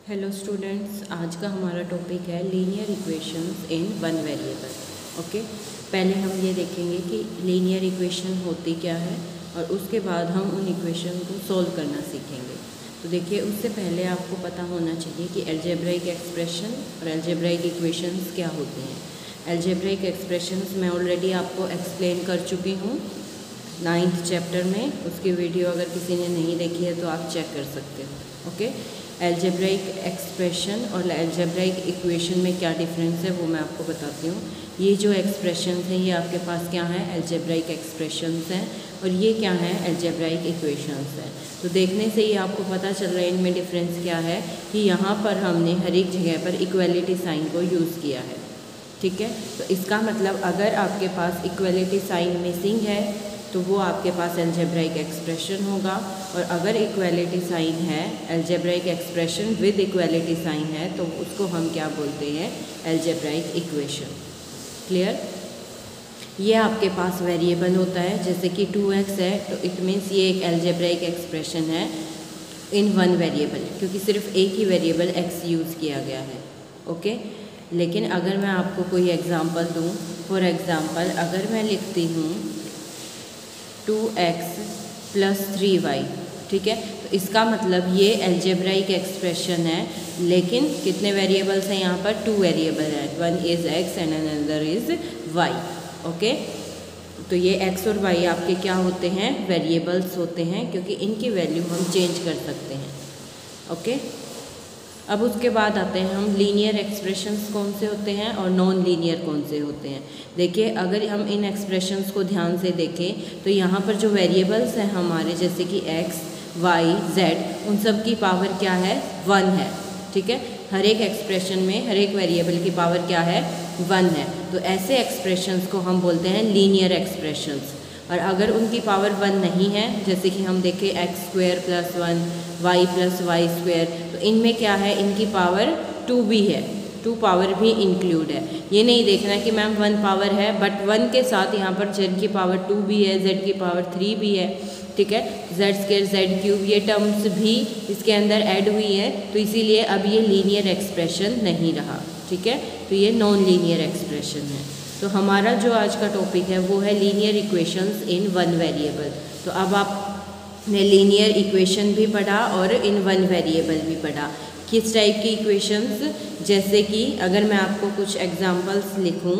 Hello students, आज का हमारा टॉपिक है लीनियर इक्वेशंस इन वन वेरिएबल। ओके, पहले हम ये देखेंगे कि लीनियर इक्वेशन होती क्या है और उसके बाद हम उन इक्वेशन को सॉल्व करना सीखेंगे। तो देखिए, उससे पहले आपको पता होना चाहिए कि अलजेब्राइक एक्सप्रेशन और अलजेब्राइक इक्वेशंस क्या होते हैं। अलजेब्राइक एक्सप्रेशंस मैं ऑलरेडी आपको एक्सप्लेन कर चुकी हूँ 9th चैप्टर में। उसकी वीडियो अगर किसी ने नहीं देखी है तो आप चेक कर सकते हो। ओके, अलजेब्राइक एक्सप्रेशन और अलजेब्राइक इक्वेशन में क्या डिफरेंस है वो मैं आपको बताती हूँ। ये जो एक्सप्रेशंस हैं ये आपके पास क्या हैं, अलजेब्राइक एक्सप्रेशंस हैं, और ये क्या हैं, अलजेब्राइक इक्वेशंस हैं। तो देखने से ही आपको पता चल रहा है इनमें डिफरेंस क्या है कि यहाँ पर हमने हर एक जगह पर इक्वलिटी साइन को यूज़ किया है। ठीक है, तो इसका मतलब अगर आपके पास इक्वलिटी साइन मिसिंग है तो वो आपके पास अलजेब्राइक एक्सप्रेशन होगा, और अगर इक्वलिटी साइन है, algebraic expression with equality sign है, तो उसको हम क्या बोलते हैं, अलजेब्राइक इक्वेशन। क्लियर? ये आपके पास वेरिएबल होता है, जैसे कि 2x है तो इट मीन्स ये एक अलजेब्राइक एक्सप्रेशन है इन वन वेरिएबल, क्योंकि सिर्फ एक ही वेरिएबल x यूज़ किया गया है। ओके, लेकिन अगर मैं आपको कोई एग्जांपल दूं, फॉर एग्जांपल अगर मैं लिखती हूँ 2x + 3y, ठीक है, तो इसका मतलब ये अलजेब्राइक एक्सप्रेशन है, लेकिन कितने वेरिएबल्स हैं यहाँ पर, 2 वेरिएबल हैं, one is x and another is y। Okay, तो ये x और y आपके क्या होते हैं, वेरिएबल्स होते हैं, क्योंकि इनकी वैल्यू हम चेंज कर सकते हैं। ओके, अब उसके बाद आते हैं हम लीनियर एक्सप्रेशंस कौन से होते हैं और नॉन लीनियर कौन से होते हैं। देखिए, अगर हम इन एक्सप्रेशंस को ध्यान से देखें तो यहाँ पर जो वेरिएबल्स हैं हमारे, जैसे कि x, y, z, उन सब की पावर क्या है, 1 है। ठीक है, हर एक एक्सप्रेशन में हर एक वेरिएबल की पावर क्या है, 1 है। तो ऐसे एक्सप्रेशंस को हम बोलते हैं लीनियर एक्सप्रेशंस। और अगर उनकी पावर 1 नहीं है, जैसे कि हम देखें x² + 1, y + y², तो इनमें क्या है, इनकी पावर 2 भी है, 2 पावर भी इंक्लूड है। ये नहीं देखना कि मैम 1 पावर है, बट 1 के साथ यहाँ पर z की पावर 2 भी है, z की पावर 3 भी है। ठीक है, z² z³ ये टर्म्स भी इसके अंदर ऐड हुई है, तो इसीलिए अब ये लीनियर एक्सप्रेशन नहीं रहा। ठीक है, तो ये नॉन लीनियर एक्सप्रेशन है। तो हमारा जो आज का टॉपिक है वो है लीनियर इक्वेशंस इन वन वेरिएबल। तो अब आपने लीनियर इक्वेशन भी पढ़ा और इन वन वेरिएबल भी पढ़ा। किस टाइप की इक्वेशंस, जैसे कि अगर मैं आपको कुछ एग्जांपल्स लिखूं,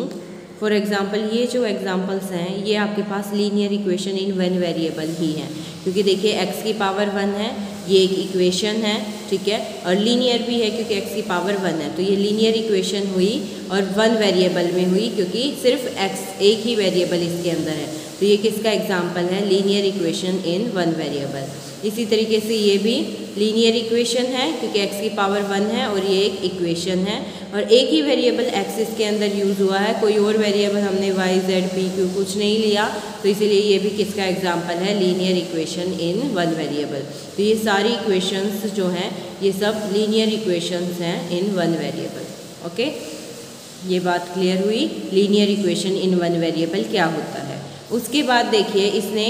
फॉर एग्जांपल ये जो एग्जांपल्स हैं ये आपके पास linear equation in one variable ही हैं, क्योंकि देखिए x की पावर 1 है, ये एक इक्वेशन है। ठीक है, और लीनियर भी है क्योंकि x की पावर 1 है, तो ये लीनियर इक्वेशन हुई और 1 वेरिएबल में हुई, क्योंकि सिर्फ x एक ही वेरिएबल इसके अंदर है। तो ये किसका एग्जांपल है, लीनियर इक्वेशन इन 1 वेरिएबल। इसी तरीके से ये भी लीनियर इक्वेशन है क्योंकि x की पावर 1 है और ये एक इक्वेशन है, और एक ही वेरिएबल x इसके अंदर यूज़ हुआ है, कोई और वेरिएबल हमने y, z, p, q कुछ नहीं लिया, तो इसीलिए ये भी किसका एग्जांपल है, लीनियर इक्वेशन इन 1 वेरिएबल। तो ये सारी इक्वेशंस जो हैं ये सब लीनियर इक्वेशंस हैं इन 1 वेरिएबल। ओके, ये बात क्लियर हुई, लीनियर इक्वेशन इन 1 वेरिएबल क्या होता है। उसके बाद देखिए, इसने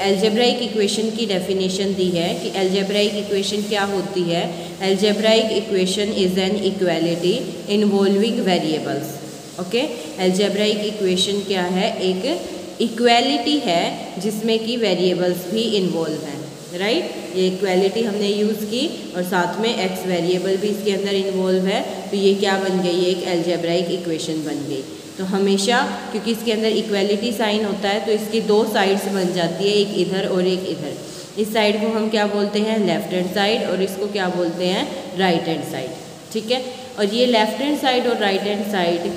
अलजेब्राइक इक्वेशन की डेफिनेशन दी है कि अलजेब्राइक इक्वेशन क्या होती है। Algebraic equation is an equality involving variables. Okay, algebraic equation क्या है, एक इक्वालिटी है जिसमें कि वेरिएबल्स भी इन्वॉल्व हैं। राइट, ये इक्वालिटी हमने यूज़ की और साथ में x वेरिएबल भी इसके अंदर इन्वॉल्व है, तो ये क्या बन गई, ये एक अलजेब्राइक इक्वेशन बन गई। तो हमेशा क्योंकि इसके अंदर इक्वालिटी साइन होता है तो इसकी 2 साइड्स बन जाती है, एक इधर और एक इधर। इस साइड को हम क्या बोलते हैं, लेफ्ट हैंड साइड, और इसको क्या बोलते हैं, राइट हैंड साइड। ठीक है, और ये लेफ्ट हैंड साइड और राइट हैंड साइड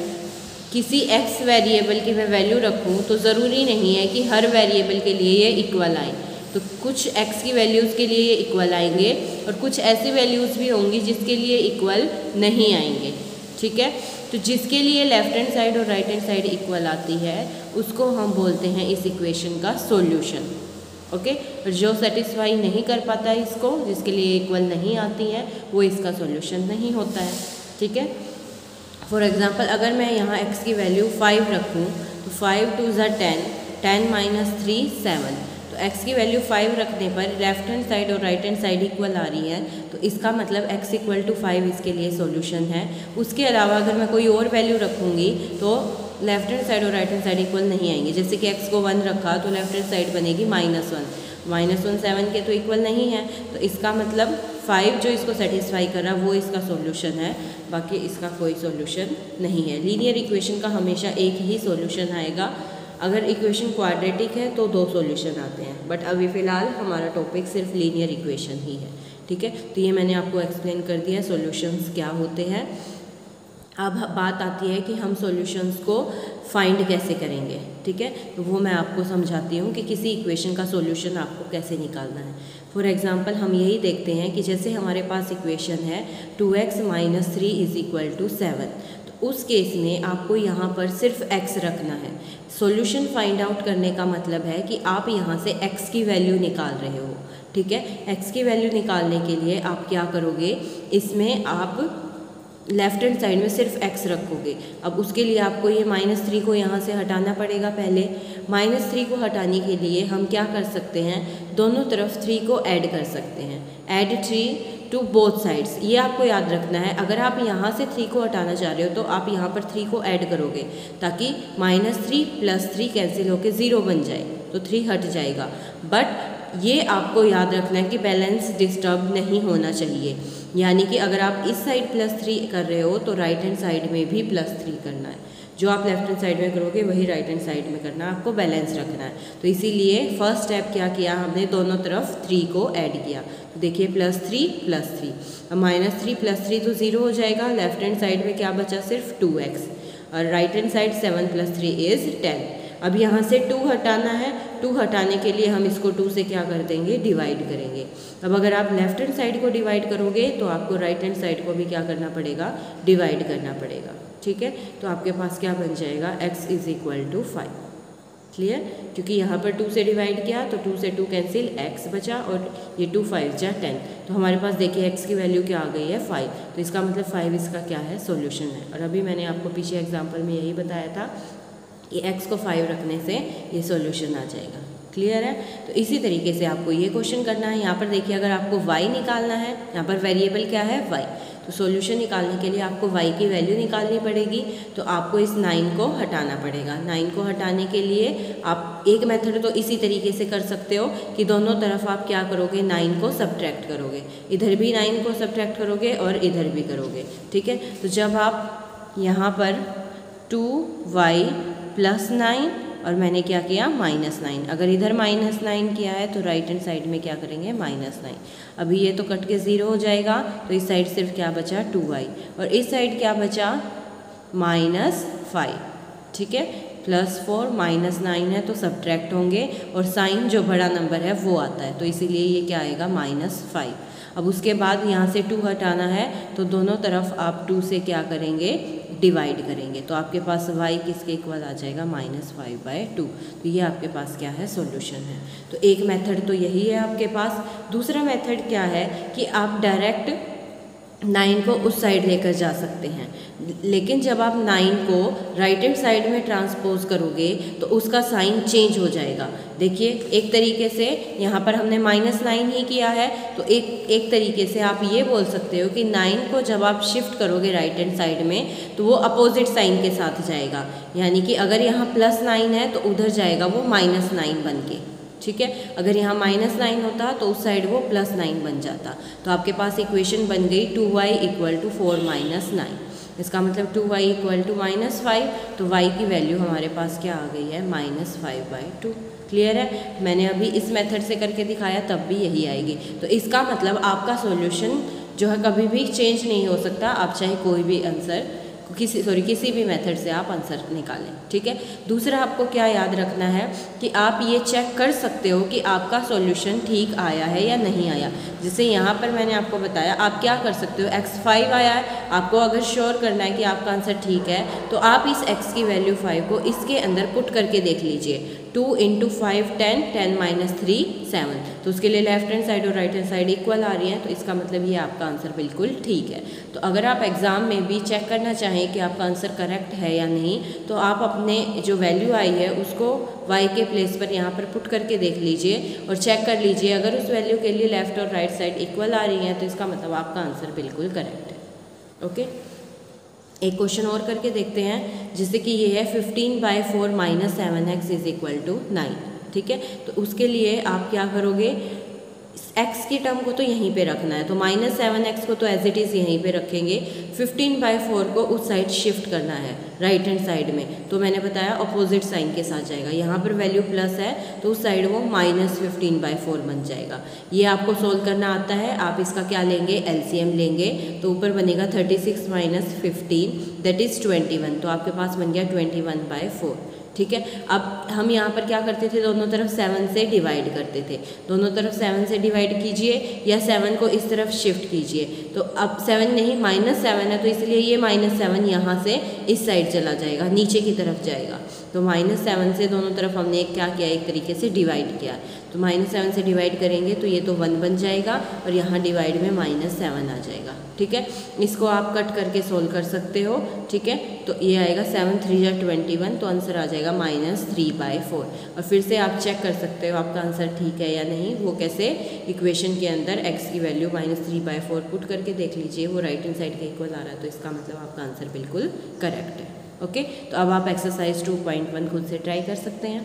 किसी x वेरिएबल की मैं वैल्यू रखूँ तो ज़रूरी नहीं है कि हर वेरिएबल के लिए ये इक्वल आए। तो कुछ x की वैल्यूज़ के लिए ये इक्वल आएंगे और कुछ ऐसी वैल्यूज़ भी होंगी जिसके लिए इक्वल नहीं आएंगे। ठीक है, तो जिसके लिए लेफ्ट हैंड साइड और राइट हैंड साइड इक्वल आती है उसको हम बोलते हैं इस इक्वेशन का सॉल्यूशन। ओके, और जो सेटिस्फाई नहीं कर पाता है इसको, जिसके लिए इक्वल नहीं आती है, वो इसका सॉल्यूशन नहीं होता है। ठीक है, फॉर एग्जांपल अगर मैं यहाँ x की वैल्यू 5 रखूँ तो 5 × 2 = 10, 10 - 3 7, तो तो x की वैल्यू 5 रखने पर लेफ्ट हैंड साइड और राइट हैंड साइड इक्वल आ रही है, तो इसका मतलब x इक्वल टू 5 इसके लिए सॉल्यूशन है। उसके अलावा अगर मैं कोई और वैल्यू रखूँगी तो लेफ्ट हैंड साइड और राइट हैंड साइड इक्वल नहीं आएंगे। जैसे कि x को 1 रखा तो लेफ्ट हैंड साइड बनेगी -1 7 के तो इक्वल नहीं है, तो इसका मतलब 5 जो इसको सेटिस्फाई कर रहा है वो इसका सॉल्यूशन है, बाकी इसका कोई सॉल्यूशन नहीं है। लीनियर इक्वेशन का हमेशा एक ही सॉल्यूशन आएगा। अगर इक्वेशन क्वाड्रेटिक है तो 2 सॉल्यूशन आते हैं, बट अभी फ़िलहाल हमारा टॉपिक सिर्फ लीनियर इक्वेशन ही है, ठीक है। तो ये मैंने आपको एक्सप्लेन कर दिया सॉल्यूशंस क्या होते हैं। अब बात आती है कि हम सॉल्यूशंस को फाइंड कैसे करेंगे, ठीक है। तो वो मैं आपको समझाती हूँ कि किसी इक्वेशन का सॉल्यूशन आपको कैसे निकालना है। फॉर एग्जांपल हम यही देखते हैं कि जैसे हमारे पास इक्वेशन है 2x - 3 = 7, तो उस केस में आपको यहाँ पर सिर्फ x रखना है। सॉल्यूशन फाइंड आउट करने का मतलब है कि आप यहाँ से x की वैल्यू निकाल रहे हो, ठीक है। x की वैल्यू निकालने के लिए आप क्या करोगे, इसमें आप लेफ्ट हैंड साइड में सिर्फ x रखोगे। अब उसके लिए आपको ये -3 को यहाँ से हटाना पड़ेगा। पहले -3 को हटाने के लिए हम क्या कर सकते हैं, दोनों तरफ 3 को ऐड कर सकते हैं। ऐड 3 टू बोथ साइड्स, ये आपको याद रखना है। अगर आप यहाँ से 3 को हटाना चाह रहे हो तो आप यहाँ पर 3 को ऐड करोगे ताकि -3 + 3 कैंसिल होकर 0 बन जाए, तो 3 हट जाएगा। बट ये आपको याद रखना है कि बैलेंस डिस्टर्ब नहीं होना चाहिए, यानी कि अगर आप इस साइड +3 कर रहे हो तो राइट हैंड साइड में भी +3 करना है। जो आप लेफ्ट हैंड साइड में करोगे वही राइट हैंड साइड में करना है, आपको बैलेंस रखना है। तो इसीलिए फर्स्ट स्टेप क्या किया हमने, दोनों तरफ 3 को ऐड किया। तो देखिए +3 +3, अब -3 + 3 तो 0 हो जाएगा। लेफ्ट हैंड साइड में क्या बचा, सिर्फ 2x, और राइट हैंड साइड 7 + 3 = 10। अब यहाँ से 2 हटाना है, 2 हटाने के लिए हम इसको 2 से क्या कर देंगे, डिवाइड करेंगे। अब अगर आप लेफ्ट हैंड साइड को डिवाइड करोगे तो आपको राइट हैंड साइड को भी क्या करना पड़ेगा, डिवाइड करना पड़ेगा, ठीक है। तो आपके पास क्या बन जाएगा, x = 5। क्लियर, क्योंकि यहाँ पर 2 से डिवाइड किया तो 2 से 2 कैंसिल, x बचा, और ये 2 5 जा 10। तो हमारे पास देखिए x की वैल्यू क्या आ गई है, 5। तो इसका मतलब 5 इसका क्या है, सॉल्यूशन है। और अभी मैंने आपको पीछे एग्जाम्पल में यही बताया था कि x को 5 रखने से ये सॉल्यूशन आ जाएगा। क्लियर है। तो इसी तरीके से आपको ये क्वेश्चन करना है। यहाँ पर देखिए अगर आपको y निकालना है, यहाँ पर वेरिएबल क्या है, y, तो सॉल्यूशन निकालने के लिए आपको y की वैल्यू निकालनी पड़ेगी। तो आपको इस 9 को हटाना पड़ेगा। 9 को हटाने के लिए आप एक मेथड तो इसी तरीके से कर सकते हो कि दोनों तरफ आप क्या करोगे, 9 को सब्ट्रैक्ट करोगे। इधर भी 9 को सब्ट्रैक्ट करोगे और इधर भी करोगे, ठीक है। तो जब आप यहाँ पर 2y + 9 और मैंने क्या किया, -9, अगर इधर -9 किया है तो राइट हैंड साइड में क्या करेंगे, -9। अभी ये तो कट के 0 हो जाएगा, तो इस साइड सिर्फ क्या बचा, 2y, और इस साइड क्या बचा, -5, ठीक है। +4 -9 है तो सब्ट्रैक्ट होंगे, और साइन जो बड़ा नंबर है वो आता है, तो इसीलिए ये क्या आएगा, -5। अब उसके बाद यहाँ से 2 हटाना है, तो दोनों तरफ आप 2 से क्या करेंगे, डिवाइड करेंगे। तो आपके पास y किसके इक्वल आ जाएगा, -5/2। तो ये आपके पास क्या है, सॉल्यूशन है। तो एक मेथड तो यही है आपके पास। दूसरा मेथड क्या है कि आप डायरेक्ट 9 को उस साइड लेकर जा सकते हैं, लेकिन जब आप 9 को राइट हैंड साइड में ट्रांसपोज करोगे तो उसका साइन चेंज हो जाएगा। देखिए एक तरीके से यहाँ पर हमने -9 ही किया है, तो एक तरीके से आप ये बोल सकते हो कि 9 को जब आप शिफ्ट करोगे राइट हैंड साइड में तो वो अपोजिट साइन के साथ जाएगा, यानी कि अगर यहाँ +9 है तो उधर जाएगा वो -9 बन के, ठीक है। अगर यहाँ -9 होता तो उस साइड वो +9 बन जाता। तो आपके पास इक्वेशन बन गई 2y = 4 - 9। इसका मतलब 2y = -5, तो y की वैल्यू हमारे पास क्या आ गई है, -5/2। क्लियर है। मैंने अभी इस मेथड से करके दिखाया, तब भी यही आएगी। तो इसका मतलब आपका सॉल्यूशन जो है कभी भी चेंज नहीं हो सकता। आप चाहे कोई भी आंसर किसी भी मेथड से आप आंसर निकालें, ठीक है। दूसरा आपको क्या याद रखना है कि आप ये चेक कर सकते हो कि आपका सॉल्यूशन ठीक आया है या नहीं आया। जैसे यहाँ पर मैंने आपको बताया, आप क्या कर सकते हो, x5 आया है, आपको अगर श्योर करना है कि आपका आंसर ठीक है तो आप इस x की वैल्यू 5 को इसके अंदर पुट करके देख लीजिए। 2 × 5 10, 10 - 3 7, तो उसके लिए लेफ्ट हैंड साइड और राइट हैंड साइड इक्वल आ रही है, तो इसका मतलब ये आपका आंसर बिल्कुल ठीक है। तो अगर आप एग्ज़ाम में भी चेक करना चाहें कि आपका आंसर करेक्ट है या नहीं, तो आप अपने जो वैल्यू आई है उसको y के प्लेस पर यहाँ पर पुट करके देख लीजिए और चेक कर लीजिए, अगर उस वैल्यू के लिए लेफ़्ट और राइट साइड इक्वल आ रही हैं तो इसका मतलब आपका आंसर बिल्कुल करेक्ट है। ओके, एक क्वेश्चन और करके देखते हैं, जिससे कि ये है 15/4 - 7x = 9। ठीक है, तो उसके लिए आप क्या करोगे, x की टर्म को तो यहीं पे रखना है, तो -7x को तो एज इट इज़ यहीं पे रखेंगे, 15/4 को उस साइड शिफ्ट करना है राइट हैंड साइड में, तो मैंने बताया अपोजिट साइन के साथ जाएगा, यहाँ पर वैल्यू प्लस है तो उस साइड वो -15/4 बन जाएगा। ये आपको सोल्व करना आता है, आप इसका क्या लेंगे, LCM लेंगे, तो ऊपर बनेगा 36 - 15 दैट इज़ 21, तो आपके पास बन गया 21/4। ठीक है, अब हम यहाँ पर क्या करते थे, दोनों तरफ 7 से डिवाइड करते थे, दोनों तरफ 7 से डिवाइड कीजिए या 7 को इस तरफ शिफ्ट कीजिए, तो अब 7 नहीं -7 है, तो इसलिए ये -7 यहाँ से इस साइड चला जाएगा, नीचे की तरफ जाएगा, तो -7 से दोनों तरफ हमने क्या किया, एक तरीके से डिवाइड किया, तो -7 से डिवाइड करेंगे तो ये तो 1 बन जाएगा और यहाँ डिवाइड में -7 आ जाएगा। ठीक है, इसको आप कट करके सोल्व कर सकते हो। ठीक है, तो ये आएगा 7 × 3 = 21, तो आंसर आ जाएगा -3/4। और फिर से आप चेक कर सकते हो आपका आंसर ठीक है या नहीं, वो कैसे, इक्वेशन के अंदर x की वैल्यू -3/4 पुट करके देख लीजिए, वो राइट हैंड साइड के इक्वल आ रहा है, तो इसका मतलब आपका आंसर बिल्कुल करेक्ट है। ओके, तो अब आप एक्सरसाइज 2.1 खुद से ट्राई कर सकते हैं।